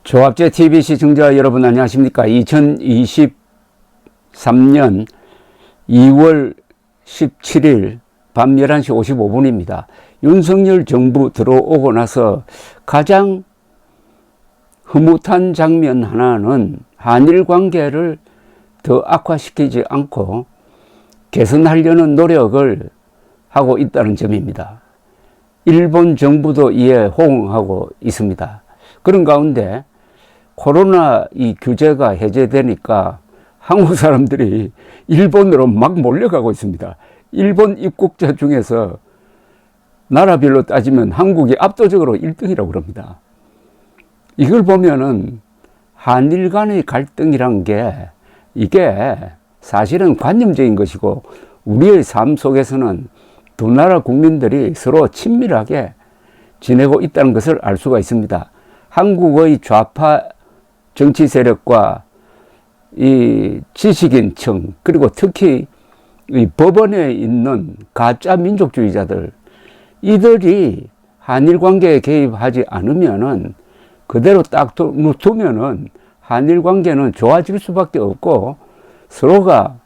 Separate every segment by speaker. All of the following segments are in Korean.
Speaker 1: 조합제 TV 시청자 여러분 안녕하십니까? 2023년 2월 17일 밤 11시 55분입니다. 윤석열 정부 들어오고 나서 가장 흐뭇한 장면 하나는 한일 관계를 더 악화시키지 않고 개선하려는 노력을 하고 있다는 점입니다. 일본 정부도 이에 호응하고 있습니다. 그런 가운데 코로나 이 규제가 해제되니까 한국 사람들이 일본으로 막 몰려가고 있습니다. 일본 입국자 중에서 나라별로 따지면 한국이 압도적으로 1등이라고 그럽니다. 이걸 보면은 한일 간의 갈등이란 게 이게 사실은 관념적인 것이고 우리의 삶 속에서는 두 나라 국민들이 서로 친밀하게 지내고 있다는 것을 알 수가 있습니다. 한국의 좌파 정치 세력과 이 지식인층 그리고 특히 이 법원에 있는 가짜 민족주의자들 이들이 한일 관계에 개입하지 않으면은 그대로 딱 두면은 한일 관계는 좋아질 수밖에 없고 서로가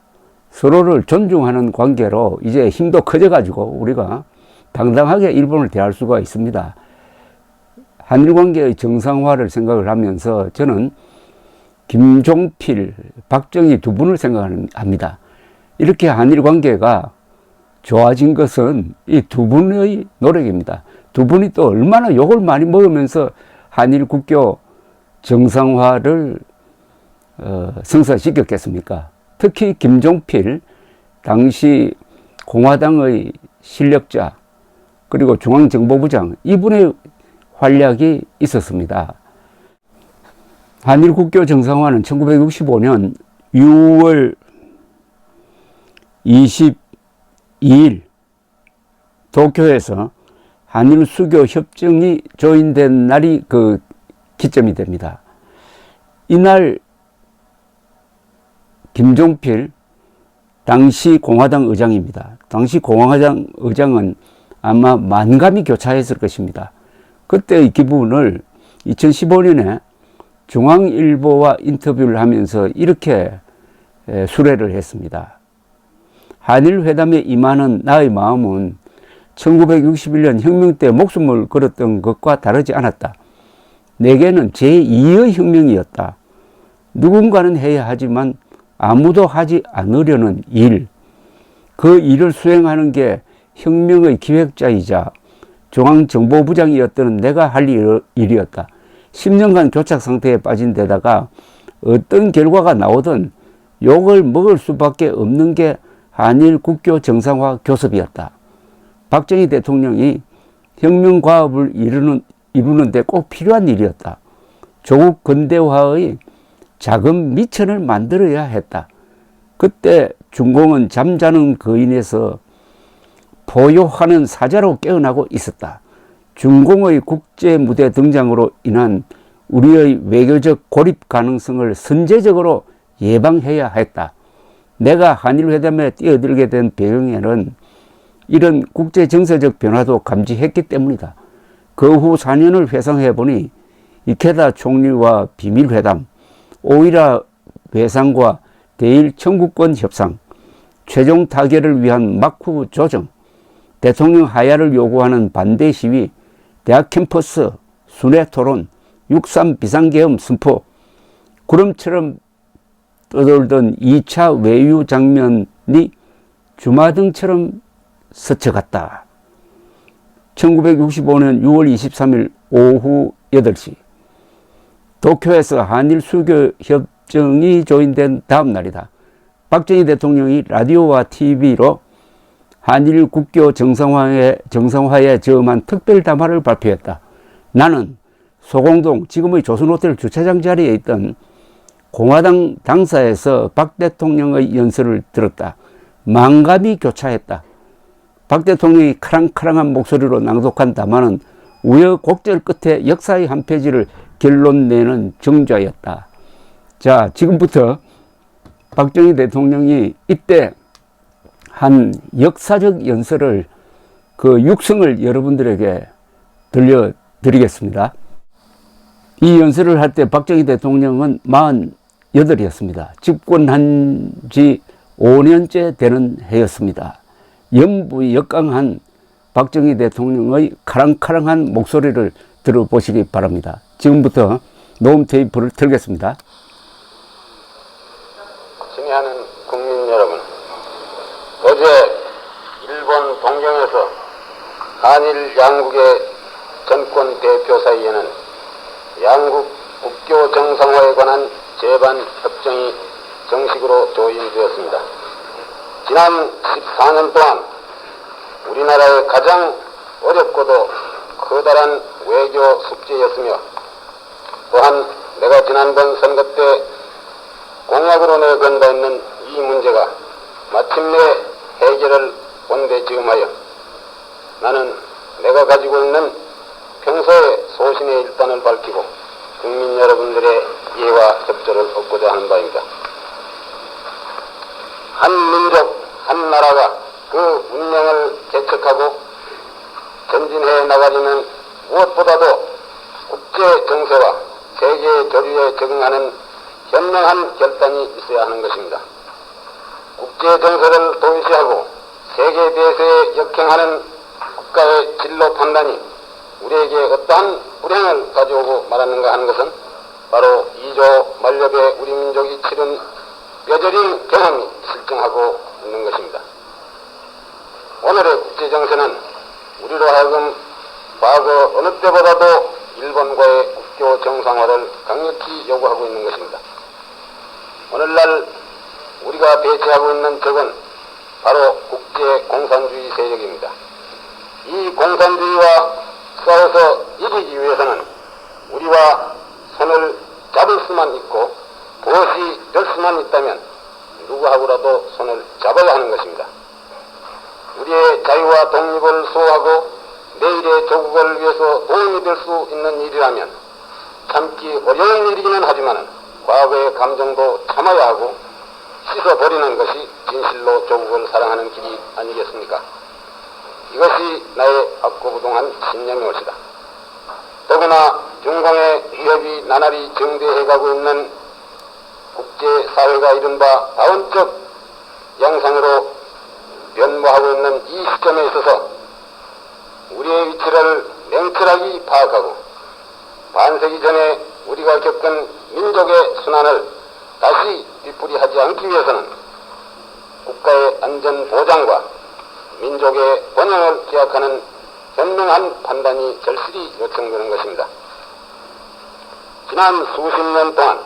Speaker 1: 서로를 존중하는 관계로 이제 힘도 커져가지고 우리가 당당하게 일본을 대할 수가 있습니다. 한일 관계의 정상화를 생각을 하면서 저는 김종필, 박정희 두 분을 생각합니다. 이렇게 한일 관계가 좋아진 것은 이 두 분의 노력입니다. 두 분이 또 얼마나 욕을 많이 먹으면서 한일 국교 정상화를 성사시켰겠습니까? 특히 김종필, 당시 공화당의 실력자, 그리고 중앙정보부장, 이분의 활약이 있었습니다. 한일 국교 정상화는 1965년 6월 22일 도쿄에서 한일 수교 협정이 조인된 날이 그 기점이 됩니다. 이날 김종필 당시 공화당 의장입니다. 당시 공화당 의장은 아마 만감이 교차했을 것입니다. 그때의 기분을 2015년에 중앙일보와 인터뷰를 하면서 이렇게 수레를 했습니다. 한일 회담에 임하는 나의 마음은 1961년 혁명 때 목숨을 걸었던 것과 다르지 않았다. 내게는 제2의 혁명이었다. 누군가는 해야 하지만 아무도 하지 않으려는 일. 그 일을 수행하는 게 혁명의 기획자이자 중앙정보부장이었던 내가 할 일이었다. 10년간 교착 상태에 빠진 데다가 어떤 결과가 나오든 욕을 먹을 수밖에 없는 게 한일 국교 정상화 교섭이었다. 박정희 대통령이 혁명과업을 이루는 데 꼭 필요한 일이었다. 조국 근대화의 작은 미천을 만들어야 했다. 그때 중공은 잠자는 거인에서 포효하는 사자로 깨어나고 있었다. 중공의 국제 무대 등장으로 인한 우리의 외교적 고립 가능성을 선제적으로 예방해야 했다. 내가 한일 회담에 뛰어들게 된 배경에는 이런 국제 정세적 변화도 감지했기 때문이다. 그 후 4년을 회상해 보니 이케다 총리와 비밀회담, 오이라 외상과 대일 청구권 협상, 최종 타결을 위한 막후 조정, 대통령 하야를 요구하는 반대 시위, 대학 캠퍼스, 순회 토론, 6.3 비상계엄 선포, 구름처럼 떠돌던 2차 외유 장면이 주마등처럼 스쳐갔다. 1965년 6월 23일 오후 8시 도쿄에서 한일 수교 협정이 조인된 다음 날이다. 박정희 대통령이 라디오와 TV로 한일 국교 정상화에 저음한 특별 담화를 발표했다. 나는 소공동 지금의 조선호텔 주차장 자리에 있던 공화당 당사에서 박 대통령의 연설을 들었다. 만감이 교차했다. 박 대통령이 카랑카랑한 목소리로 낭독한 담화는 우여곡절 끝에 역사의 한 페이지를 결론내는 정좌였다. 자, 지금부터 박정희 대통령이 이때 한 역사적 연설을 그 육성을 여러분들에게 들려드리겠습니다. 이 연설을 할 때 박정희 대통령은 48이었습니다. 집권한 지 5년째 되는 해였습니다. 역강한 박정희 대통령의 카랑카랑한 목소리를 들어보시기 바랍니다. 지금부터 녹음 테이프를 틀겠습니다.
Speaker 2: 친애하는 국민 여러분, 어제 일본 동경에서 한일 양국의 정권 대표 사이에는 양국 국교 정상화에 관한 제반 협정이 정식으로 조인되었습니다. 지난 14년 동안 우리나라의 가장 어렵고도 커다란 외교 숙제였으며, 또한 내가 지난번 선거 때 공약으로 내건 바 있는 이 문제가 마침내 해결을 본데 지음하여 나는 내가 가지고 있는 평소의 소신의 일단을 밝히고 국민 여러분들의 이해와 협조를 얻고자 하는 바입니다. 한 민족, 한 나라가 그 운명을 개척하고 전진해 나가려면 무엇보다도 국제 정세와 세계 조류에 적응하는 현명한 결단이 있어야 하는 것입니다. 국제 정세를 도외시하고 세계 대세에 역행하는 국가의 진로 판단이 우리에게 어떠한 불행을 가져오고 말았는가 하는 것은 바로 2조 만렵에 우리 민족이 치른 뼈저린 경험이 실증하고 있는 것입니다. 오늘의 국제 정세는 우리로 하여금 과거 어느 때보다도 일본과의 국교 정상화를 강력히 요구하고 있는 것입니다. 오늘날 우리가 배치하고 있는 적은 바로 국제 공산주의 세력입니다. 이 공산주의와 싸워서 이기기 위해서는 우리와 손을 잡을 수만 있고 무엇이 될 수만 있다면 누구하고라도 손을 잡아야 하는 것입니다. 우리의 자유와 독립을 수호하고 내일의 조국을 위해서 도움이 될 수 있는 일이라면 참기 어려운 일이기는 하지만 과거의 감정도 참아야 하고 씻어버리는 것이 진실로 조국을 사랑하는 길이 아니겠습니까? 이것이 나의 압고부동한 신념이 옳시다. 더구나 중공의 위협이 나날이 증대해가고 있는 국제사회가 이른바 다원적 양상으로 변모하고 있는 이 시점에 있어서 우리의 위치를 명철하게 파악하고 반세기 전에 우리가 겪은 민족의 순환을 다시 뒤풀이하지 않기 위해서는 국가의 안전 보장과 민족의 번영을 기약하는 현명한 판단이 절실히 요청되는 것입니다. 지난 수십 년 동안,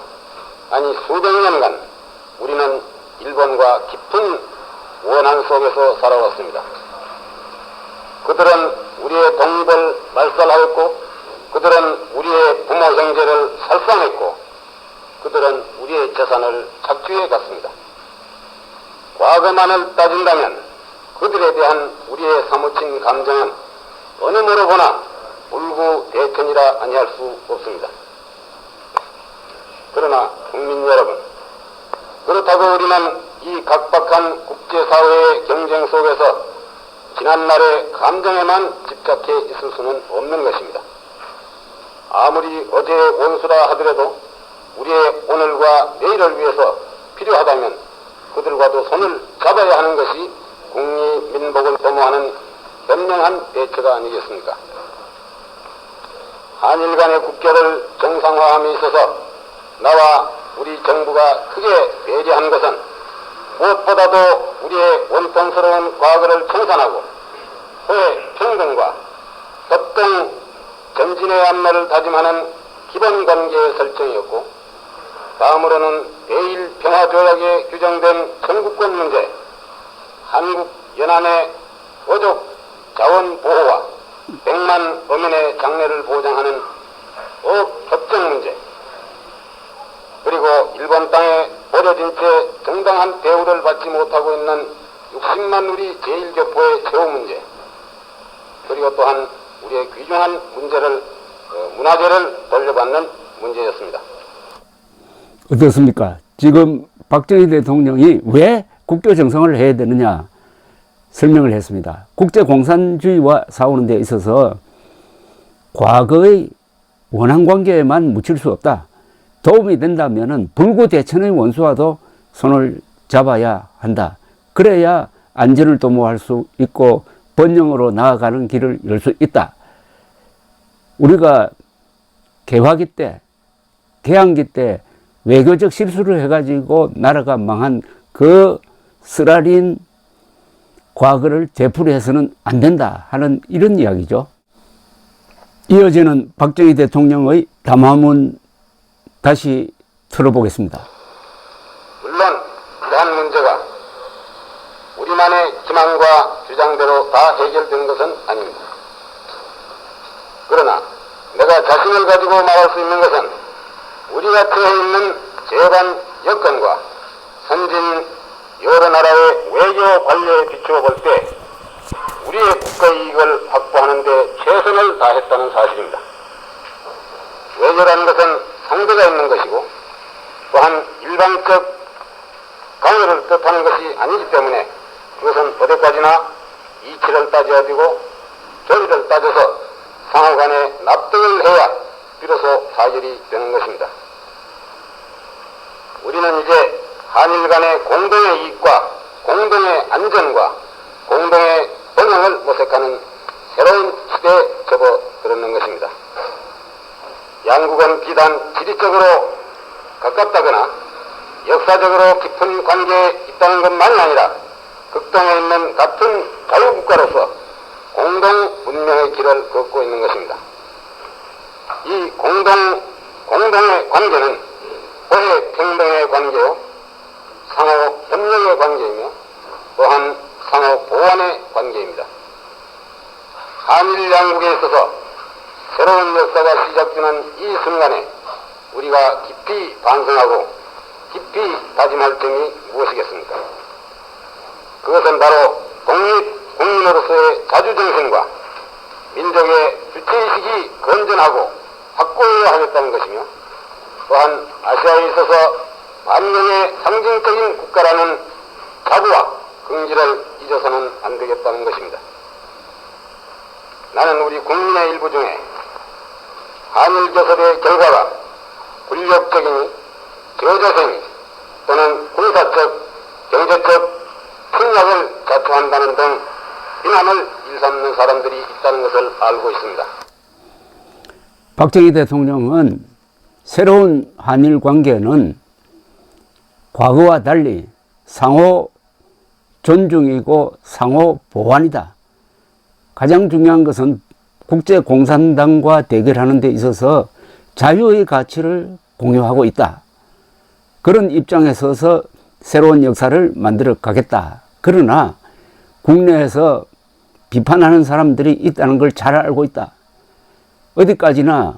Speaker 2: 아니 수백 년간 우리는 일본과 깊은 원한 속에서 살아왔습니다. 그들은 우리의 독립을 말살하였고, 그들은 우리의 부모 형제를 살상했고, 그들은 우리의 재산을 착취해 갔습니다. 과거만을 따진다면 그들에 대한 우리의 사무친 감정은 어느 모로 보나 울구대천이라 아니할 수 없습니다. 그러나 국민 여러분, 그렇다고 우리는 이 각박한 국제사회의 경쟁 속에서 지난날의 감정에만 집착해 있을 수는 없는 것입니다. 아무리 어제의 원수라 하더라도 우리의 오늘과 내일을 위해서 필요하다면 그들과도 손을 잡아야 하는 것이 국리민복을 도모하는 현명한 대처가 아니겠습니까? 한일 간의 국교를 정상화함에 있어서 나와 우리 정부가 크게 배려한 것은 무엇보다도 우리의 원통스러운 과거를 청산하고 후회 평등과 협동 전진의 앞날을 다짐하는 기본관계의 설정이었고, 다음으로는 대일 평화조약에 규정된 청구권 문제, 한국 연안의 어족 자원 보호와 100만 어민의 장래를 보장하는 어협정 문제, 그리고 일본 땅에 버려진 채 정당한 대우를 받지 못하고 있는 60만 우리 제1교포의 채호 문제, 그리고 또한 우리의 귀중한 문화재를 돌려받는 문제였습니다.
Speaker 1: 어떻습니까? 지금 박정희 대통령이 왜 국교 정상을 해야 되느냐 설명을 했습니다. 국제 공산주의와 싸우는 데 있어서 과거의 원한 관계에만 묻힐 수 없다. 도움이 된다면은 불구대천의 원수와도 손을 잡아야 한다. 그래야 안전을 도모할 수 있고 번영으로 나아가는 길을 열 수 있다. 우리가 개화기 때, 개항기 때 외교적 실수를 해가지고 나라가 망한 그 쓰라린 과거를 되풀이해서는 안 된다 하는 이런 이야기죠. 이어지는 박정희 대통령의 담화문 다시 들어보겠습니다.
Speaker 2: 물론 이러한 문제가 우리만의 기만과 주장대로 다 해결되는 것은 아닙니다. 그러나 내가 자신을 가지고 말할 수 있는 것은 우리가 처해 있는 재반 여건과 선진 여러 나라의 외교 관례에 비추어 볼 때 우리의 국가 이익을 확보하는 데 최선을 다했다는 사실입니다. 외교라는 것은 상대가 있는 것이고 또한 일방적 강요를 뜻하는 것이 아니기 때문에 그것은 어디까지나 이치를 따져야 되고 조리를 따져서 상호간에 납득을 해야 비로소 사결이 되는 것입니다. 우리는 이제 한일 간의 공동의 이익과 공동의 안전과 공동의 번영을 모색하는 새로운 시대에 접어들었는 것입니다. 양국은 비단 지리적으로 가깝다거나 역사적으로 깊은 관계에 있다는 것만이 아니라 극동에 있는 같은 자유국가로서 공동 문명의 길을 걷고 있는 것입니다. 이 공동의 관계는 보혜 평등의 관계요, 상호 협력의 관계이며 또한 상호 보완의 관계입니다. 한일 양국에 있어서 새로운 역사가 시작되는 이 순간에 우리가 깊이 반성하고 깊이 다짐할 점이 무엇이겠습니까? 그것은 바로 국민으로서의 자주정신과 민족의 주체의식이 건전하고 확고해야 하겠다는 것이며 또한 아시아에 있어서 만명의 상징적인 국가라는 자부와 긍지를 잊어서는 안 되겠다는 것입니다. 나는 우리 국민의 일부 중에 한일교섭의 결과가 군력적이니 저자생이 또는 군사적, 경제적 침략을 자초한다는 등 비난을 일삼는 사람들이 있다는 것을 알고 있습니다.
Speaker 1: 박정희 대통령은 새로운 한일 관계는 과거와 달리 상호 존중이고 상호 보완이다. 가장 중요한 것은 국제공산당과 대결하는 데 있어서 자유의 가치를 공유하고 있다. 그런 입장에 서서 새로운 역사를 만들어 가겠다. 그러나 국내에서 비판하는 사람들이 있다는 걸 잘 알고 있다. 어디까지나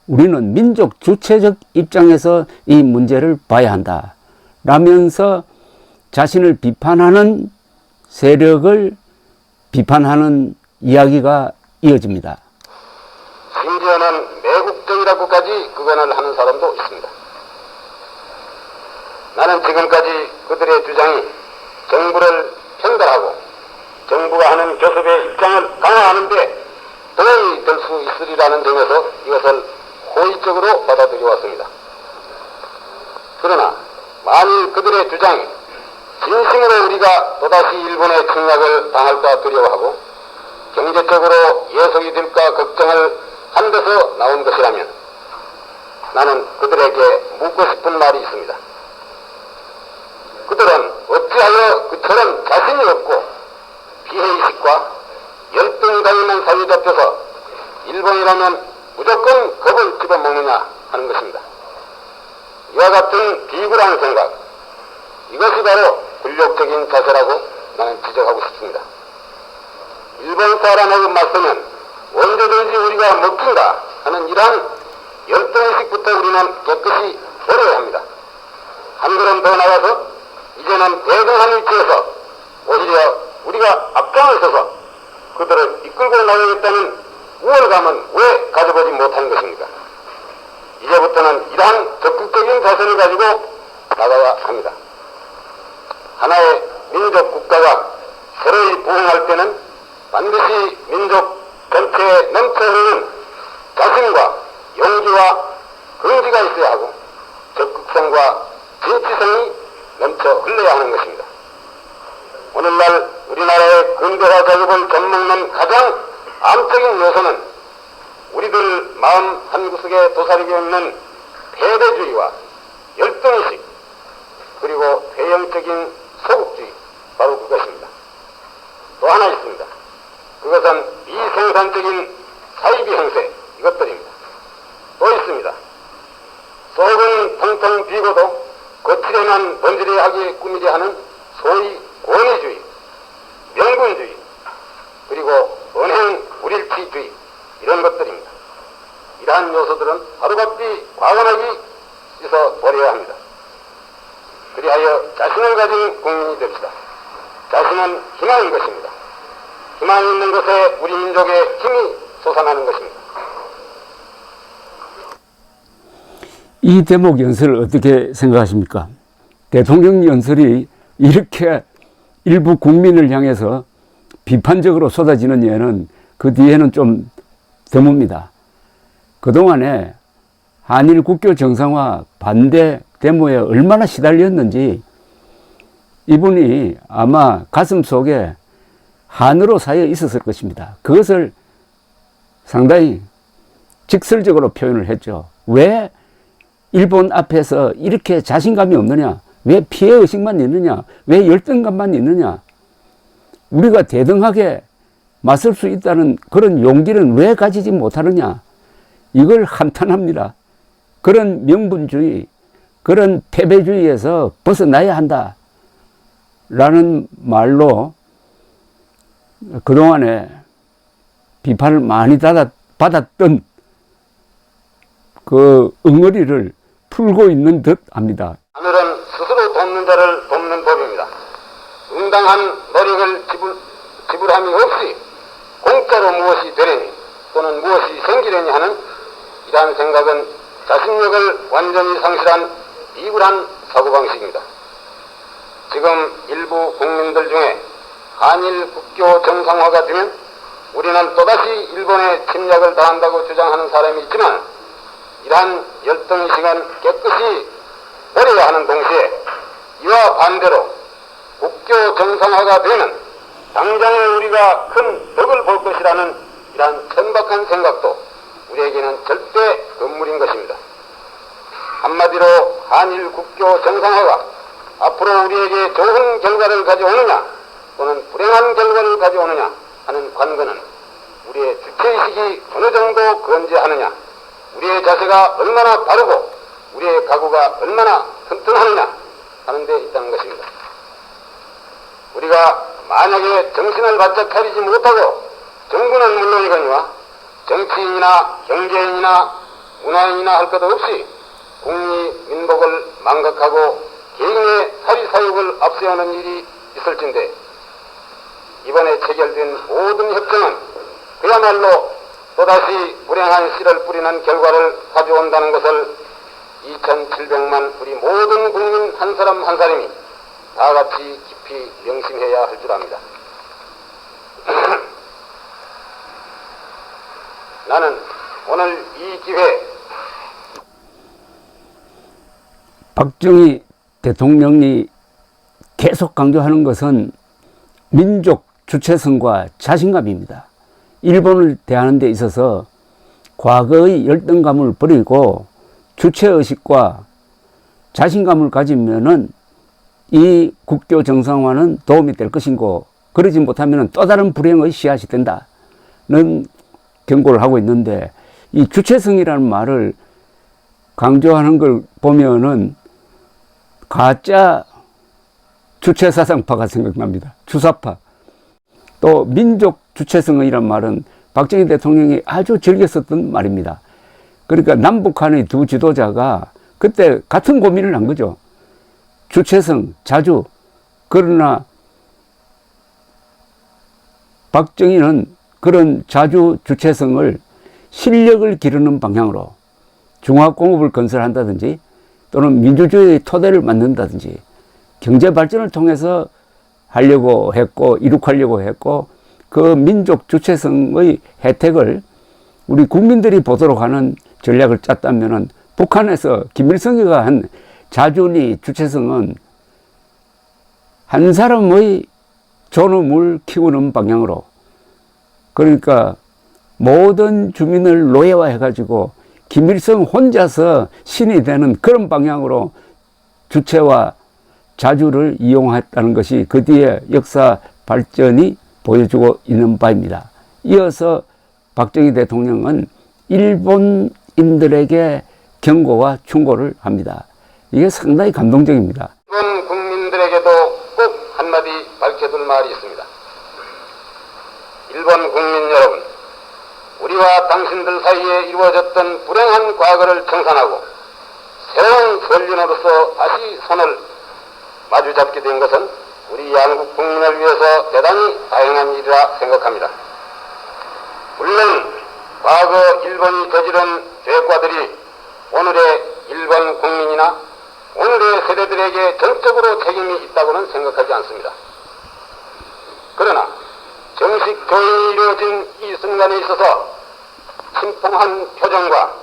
Speaker 1: 우리는 민족 주체적 입장에서 이 문제를 봐야 한다. 라면서 자신을 비판하는 세력을 비판하는 이야기가 이어집니다.
Speaker 2: 심지어는 매국적이라고까지 구변을 하는 사람도 있습니다. 나는 지금까지 그들의 주장이 정부를 편달하고 정부가 하는 교섭의 입장을 강화하는데 도움이 될 수 있으리라는 점에서 이것을 호의적으로 받아들여 왔습니다. 그러나 만일 그들의 주장이 진심으로 우리가 또다시 일본의 침략을 당할까 두려워하고 경제적으로 예속이 될까 걱정을 한 데서 나온 것이라면 나는 그들에게 묻고 싶은 말이 있습니다. 그들은 어찌하여 그처럼 자신이 없고 피해의식과 열등이 당하는 사회에 잡혀서 일본이라면 무조건 겁을 집어먹느냐 하는 것입니다. 이와 같은 비굴한 생각, 이것이 바로 굴욕적인 자세라고 나는 지적하고 싶습니다. 일본 사람하고 맞서면 언제든지 우리가 먹힌다 하는 이러한 열등의식부터 우리는 깨끗이 버려야 합니다. 한 걸음 더 나가서 이제는 대등한 위치에서 오히려 우리가 앞장을 서서 그들을 이끌고 나가겠다는 우월감은 왜 가져보지 못한 것입니까? 이제부터는 이러한 적극적인 자세를 가지고 나가야 합니다. 하나의 민족 국가가 새로이 부흥할 때는 반드시 민족 전체에 넘쳐흐르는 자신과 용기와 긍지가 있어야 하고 적극성과 진취성이 넘쳐 흘러야 하는 것입니다. 오늘날 우리나라의 근대화 작업을 접먹는 가장 암적인 요소는 우리들 마음 한구석에 도사리고 있는 패배주의와 열등의식, 그리고 회영적인 소극주의, 바로 그것입니다. 또 하나 있습니다. 그것은 비생산적인 사이비 행세, 이것들입니다. 또 있습니다. 속은 텅텅 비고도 거칠에만 번지르하게 꾸미려 하는 소위 권위주의, 명분주의, 그리고 언행 불일치주의, 이런 것들입니다. 이러한 요소들은 하루바삐 과감하게 씻어버려야 합니다. 그리하여 자신을 가진 국민이 됩시다. 자신은 희망인 것입니다. 희망이 있는 것에 우리 민족의 힘이 솟아나는 것입니다.
Speaker 1: 이 대목 연설을 어떻게 생각하십니까? 대통령 연설이 이렇게 일부 국민을 향해서 비판적으로 쏟아지는 예는 그 뒤에는 좀 드뭅니다. 그동안에 한일 국교 정상화 반대 데모에 얼마나 시달렸는지 이분이 아마 가슴 속에 한으로 쌓여 있었을 것입니다. 그것을 상당히 직설적으로 표현을 했죠. 왜 일본 앞에서 이렇게 자신감이 없느냐? 왜 피해의식만 있느냐? 왜 열등감만 있느냐? 우리가 대등하게 맞설 수 있다는 그런 용기는 왜 가지지 못하느냐? 이걸 한탄합니다. 그런 명분주의, 그런 패배주의에서 벗어나야 한다. 라는 말로 그동안에 비판을 많이 받았던 그 응어리를 풀고 있는 듯 합니다.
Speaker 2: 하늘은 스스로 돕는 자를 돕는 법입니다. 응당한 노력을 지불함이 없이 공짜로 무엇이 되려니 또는 무엇이 생기려니 하는 이러한 생각은 자신력을 완전히 상실한 비굴한 사고방식입니다. 지금 일부 국민들 중에 한일 국교 정상화가 되면 우리는 또다시 일본에 침략을 당한다고 주장하는 사람이 있지만 이러한 열등의식은 깨끗이 버려야 하는 동시에 이와 반대로 국교 정상화가 되면 당장에 우리가 큰 덕을 볼 것이라는 이러한 천박한 생각도 우리에게는 절대 금물인 것입니다. 한마디로 한일 국교 정상화가 앞으로 우리에게 좋은 결과를 가져오느냐 또는 불행한 결과를 가져오느냐 하는 관건은 우리의 주체의식이 어느 정도 건재하느냐, 우리의 자세가 얼마나 바르고 우리의 각오가 얼마나 튼튼하느냐 하는 데 있다는 것입니다. 우리가 만약에 정신을 바짝 차리지 못하고 정부는 물론이거니와 정치인이나 경제인이나 문화인이나 할 것 없이 국리민복을 망각하고 개인의 사리사욕을 앞세우는 일이 있을진데 이번에 체결된 모든 협정은 그야말로 또다시 불행한 씨를 뿌리는 결과를 가져온다는 것을 2700만 우리 모든 국민 한 사람 한 사람이 다 같이 깊이 명심해야 할 줄 압니다. 나는 오늘 이 기회
Speaker 1: 박정희 대통령이 계속 강조하는 것은 민족 주체성과 자신감입니다. 일본을 대하는 데 있어서 과거의 열등감을 버리고 주체의식과 자신감을 가지면은 이 국교 정상화는 도움이 될 것이고 그러지 못하면 또 다른 불행의 씨앗이 된다는 경고를 하고 있는데 이 주체성이라는 말을 강조하는 걸 보면은 가짜 주체사상파가 생각납니다. 주사파. 또 민족 주체성이란 말은 박정희 대통령이 아주 즐겨 썼던 말입니다. 그러니까 남북한의 두 지도자가 그때 같은 고민을 한 거죠. 주체성, 자주. 그러나 박정희는 그런 자주 주체성을 실력을 기르는 방향으로 중화공업을 건설한다든지 또는 민주주의의 토대를 만든다든지 경제 발전을 통해서 하려고 했고 이룩하려고 했고 그 민족 주체성의 혜택을 우리 국민들이 보도록 하는 전략을 짰다면은 북한에서 김일성이가 한 자준이 주체성은 한 사람의 존엄을 키우는 방향으로, 그러니까 모든 주민을 노예화해 가지고 김일성 혼자서 신이 되는 그런 방향으로 주체와 자주를 이용했다는 것이 그 뒤에 역사 발전이 보여주고 있는 바입니다. 이어서 박정희 대통령은 일본인들에게 경고와 충고를 합니다. 이게 상당히 감동적입니다.
Speaker 2: 일본 국민들에게도 꼭 한마디 밝혀둘 말이 있습니다. 일본 국민 여러분, 우리와 당신들 사이에 이루어졌던 불행한 과거를 청산하고 새로운 선륜으로서 다시 손을 마주잡게 된 것은 우리 한국 국민을 위해서 대단히 다행한 일이라 생각합니다. 물론 과거 일본이 저지른 죄과들이 오늘의 일본 국민이나 오늘의 세대들에게 전적으로 책임이 있다고는 생각하지 않습니다. 그러나 정식 조인이 이루어진 이 순간에 있어서 침통한 표정과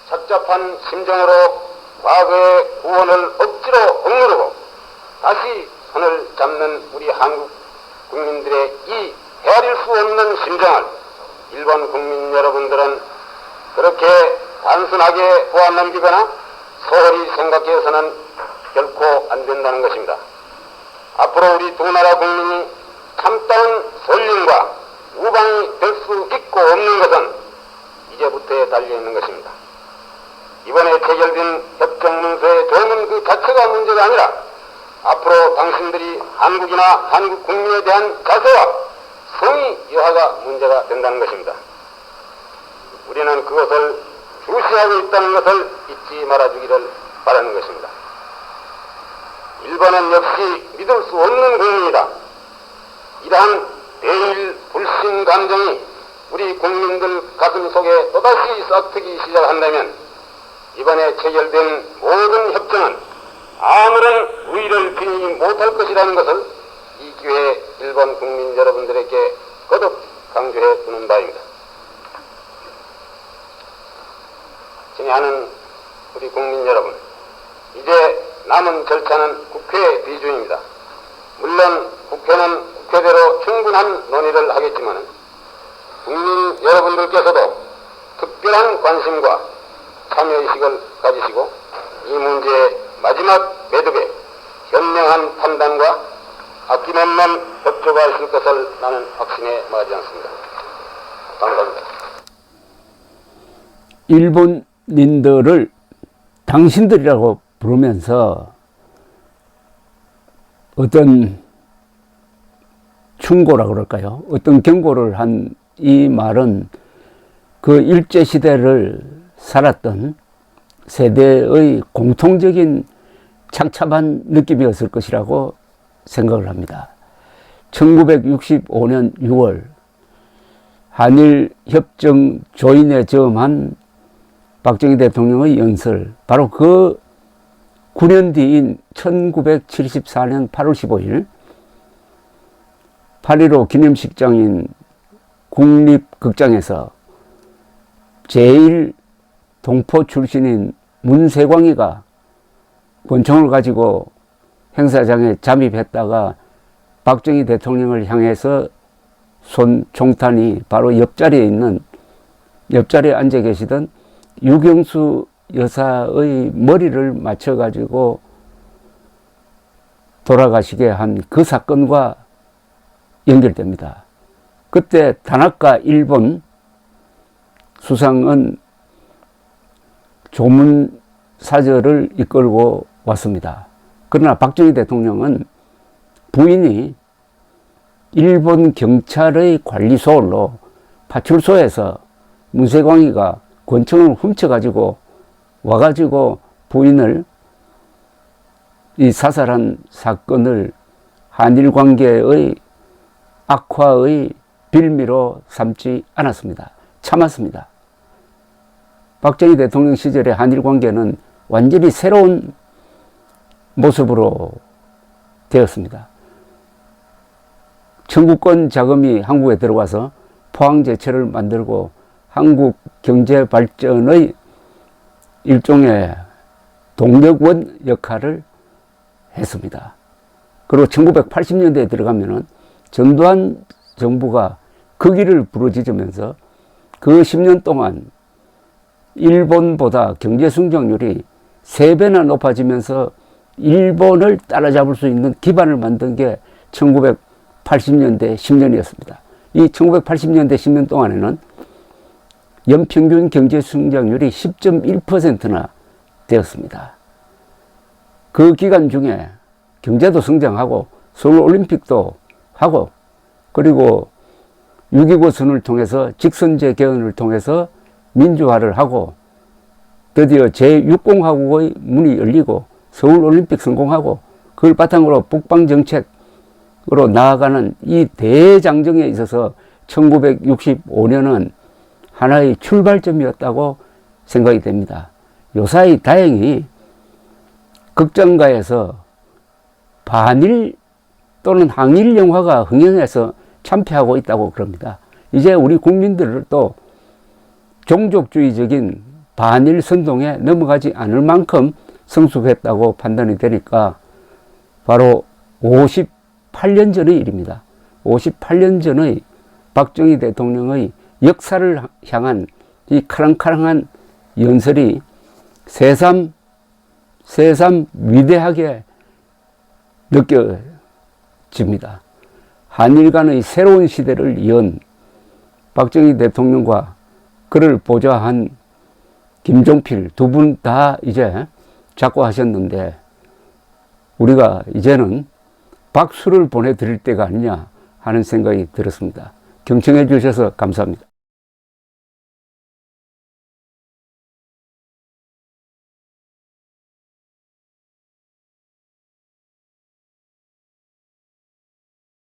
Speaker 2: 착잡한 심정으로 과거의 구원을 억지로 억누르고 다시 손을 잡는 우리 한국 국민들의 이 헤아릴 수 없는 심정을 일본 국민 여러분들은 그렇게 단순하게 보아넘기거나 소홀히 생각해서는 결코 안 된다는 것입니다. 앞으로 우리 두 나라 국민이 참다운 설림과 우방이 될 수 있고 없는 것은 이제부터에 달려있는 것입니다. 이번에 체결된 협정문서의 조문 그 자체가 문제가 아니라 앞으로 당신들이 한국이나 한국 국민에 대한 자세와 성의 여하가 문제가 된다는 것입니다. 우리는 그것을 주시하고 있다는 것을 잊지 말아주기를 바라는 것입니다. 일본은 역시 믿을 수 없는 국민이다. 이러한 대일 불신 감정이 우리 국민들 가슴 속에 또다시 싹트기 시작한다면 이번에 체결된 모든 협정은 아무런 우위를 비니 못할 것이라는 것을 이 기회에 일본 국민 여러분들에게 거듭 강조해 두는 바입니다. 친애하는 우리 국민 여러분, 이제 남은 절차는 국회 비준입니다. 물론 국회는 국회대로 충분한 논의를 하겠지만 국민 여러분들께서도 특별한 관심과 참여의식을 가지시고 이 문제의 마지막 매듭에 현명한 판단과 아낌없는 협조가 있을 것을 나는 확신에 마지 않습니다. 감사합니다.
Speaker 1: 일본인들을 당신들이라고 부르면서 어떤 충고라 그럴까요? 어떤 경고를 한 이 말은 그 일제시대를 살았던 세대의 공통적인 착잡한 느낌이었을 것이라고 생각을 합니다. 1965년 6월 한일협정 조인에 저음한 박정희 대통령의 연설, 바로 그 9년 뒤인 1974년 8월 15일 8.15 기념식장인 국립극장에서 제1동포 출신인 문세광이가 권총을 가지고 행사장에 잠입했다가 박정희 대통령을 향해서 쏜 총탄이 바로 옆자리에 앉아 계시던 유경수 여사의 머리를 맞춰가지고 돌아가시게 한 그 사건과 연결됩니다. 그때 다나카 일본 수상은 조문 사절을 이끌고 왔습니다. 그러나 박정희 대통령은 부인이 일본 경찰의 관리 소홀로 파출소에서 문세광이가 권총을 훔쳐가지고 와가지고 부인을 이 사살한 사건을 한일 관계의 악화의 빌미로 삼지 않았습니다. 참았습니다. 박정희 대통령 시절의 한일 관계는 완전히 새로운 모습으로 되었습니다. 청구권 자금이 한국에 들어와서 포항제철을 만들고 한국 경제 발전의 일종의 동력원 역할을 했습니다. 그리고 1980년대에 들어가면은 전두환 정부가 그 길을 부르짖으면서 그 10년 동안 일본보다 경제 성장률이 3배나 높아지면서 일본을 따라잡을 수 있는 기반을 만든 게 1980년대 10년이었습니다. 이 1980년대 10년 동안에는 연평균 경제 성장률이 10.1%나 되었습니다. 그 기간 중에 경제도 성장하고 서울올림픽도 하고 그리고 6.25 선언을 통해서 직선제 개헌을 통해서 민주화를 하고 드디어 제6공화국의 문이 열리고 서울올림픽 성공하고 그걸 바탕으로 북방정책으로 나아가는 이 대장정에 있어서 1965년은 하나의 출발점이었다고 생각이 됩니다. 요사이 다행히 극장가에서 반일 또는 항일 영화가 흥행해서 참패하고 있다고 그럽니다. 이제 우리 국민들을 또 종족주의적인 반일 선동에 넘어가지 않을 만큼 성숙했다고 판단이 되니까 바로 58년 전의 일입니다. 58년 전의 박정희 대통령의 역사를 향한 이 카랑카랑한 연설이 새삼 위대하게 느껴집니다. 한일 간의 새로운 시대를 연 박정희 대통령과 그를 보좌한 김종필 두 분 다 이제 작고하셨는데 우리가 이제는 박수를 보내드릴 때가 아니냐 하는 생각이 들었습니다. 경청해 주셔서 감사합니다.